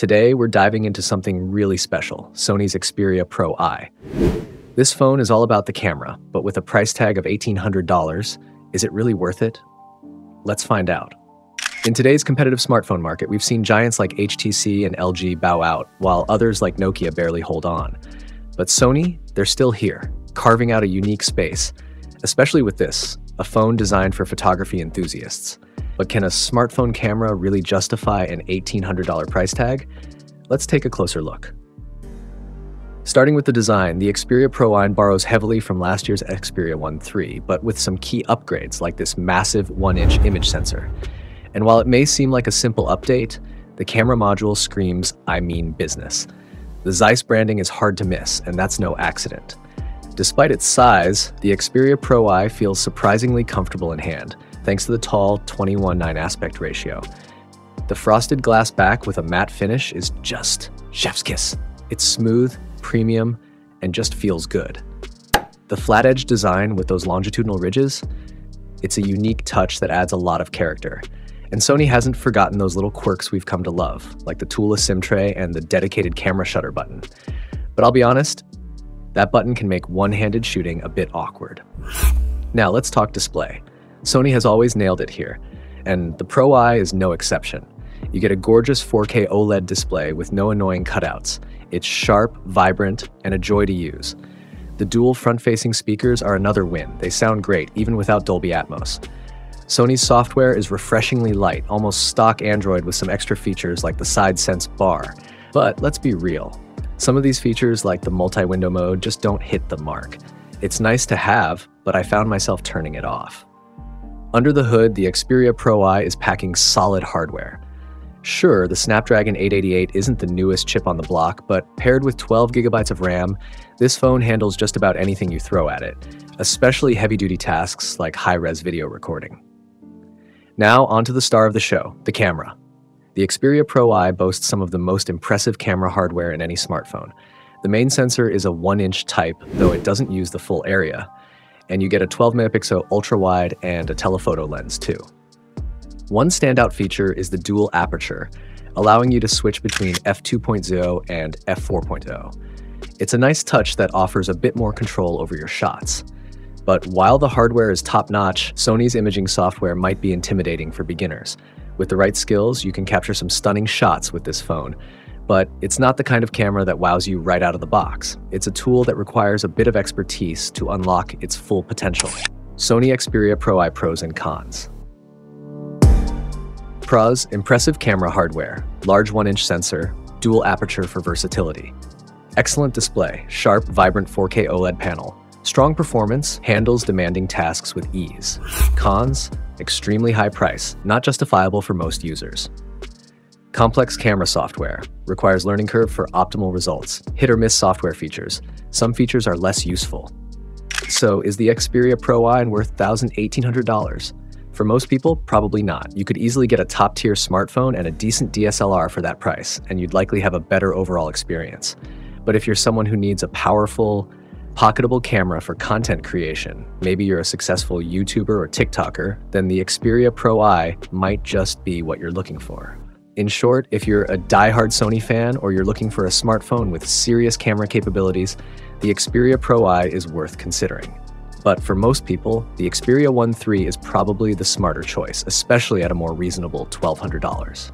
Today, we're diving into something really special, Sony's Xperia Pro-I. This phone is all about the camera, but with a price tag of $1,800, is it really worth it? Let's find out. In today's competitive smartphone market, we've seen giants like HTC and LG bow out, while others like Nokia barely hold on. But Sony, they're still here, carving out a unique space, especially with this, a phone designed for photography enthusiasts. But can a smartphone camera really justify an $1,800 price tag? Let's take a closer look. Starting with the design, the Xperia Pro-I borrows heavily from last year's Xperia 1 but with some key upgrades like this massive 1-inch image sensor. And while it may seem like a simple update, the camera module screams, "I mean business." The Zeiss branding is hard to miss, and that's no accident. Despite its size, the Xperia Pro-I feels surprisingly comfortable in hand, thanks to the tall 21:9 aspect ratio. The frosted glass back with a matte finish is just chef's kiss. It's smooth, premium, and just feels good. The flat edge design with those longitudinal ridges, it's a unique touch that adds a lot of character. And Sony hasn't forgotten those little quirks we've come to love, like the toolless SIM tray and the dedicated camera shutter button. But I'll be honest, that button can make one-handed shooting a bit awkward. Now let's talk display. Sony has always nailed it here, and the Pro-I is no exception. You get a gorgeous 4K OLED display with no annoying cutouts. It's sharp, vibrant, and a joy to use. The dual front-facing speakers are another win. They sound great, even without Dolby Atmos. Sony's software is refreshingly light, almost stock Android with some extra features like the Side Sense bar. But let's be real. Some of these features, like the multi-window mode, just don't hit the mark. It's nice to have, but I found myself turning it off. Under the hood, the Xperia Pro-I is packing solid hardware. Sure, the Snapdragon 888 isn't the newest chip on the block, but paired with 12 gigabytes of RAM, this phone handles just about anything you throw at it, especially heavy-duty tasks like high-res video recording. Now, onto the star of the show, the camera. The Xperia Pro-I boasts some of the most impressive camera hardware in any smartphone. The main sensor is a 1-inch type, though it doesn't use the full area, and you get a 12-megapixel ultra-wide and a telephoto lens too. One standout feature is the dual aperture, allowing you to switch between f2.0 and f4.0. It's a nice touch that offers a bit more control over your shots. But while the hardware is top-notch, Sony's imaging software might be intimidating for beginners. With the right skills, you can capture some stunning shots with this phone. But it's not the kind of camera that wows you right out of the box. It's a tool that requires a bit of expertise to unlock its full potential. Sony Xperia Pro-I pros and cons. Pros: impressive camera hardware, large 1-inch sensor, dual aperture for versatility. Excellent display, sharp, vibrant 4K OLED panel. Strong performance, handles demanding tasks with ease. Cons: extremely high price, not justifiable for most users. Complex camera software, requires learning curve for optimal results. Hit or miss software features. Some features are less useful. So is the Xperia Pro-I worth $1,800? For most people, probably not. You could easily get a top-tier smartphone and a decent DSLR for that price, and you'd likely have a better overall experience. But if you're someone who needs a powerful, pocketable camera for content creation, maybe you're a successful YouTuber or TikToker, then the Xperia Pro-I might just be what you're looking for. In short, if you're a die-hard Sony fan or you're looking for a smartphone with serious camera capabilities, the Xperia Pro-I is worth considering. But for most people, the Xperia 1 is probably the smarter choice, especially at a more reasonable $1,200.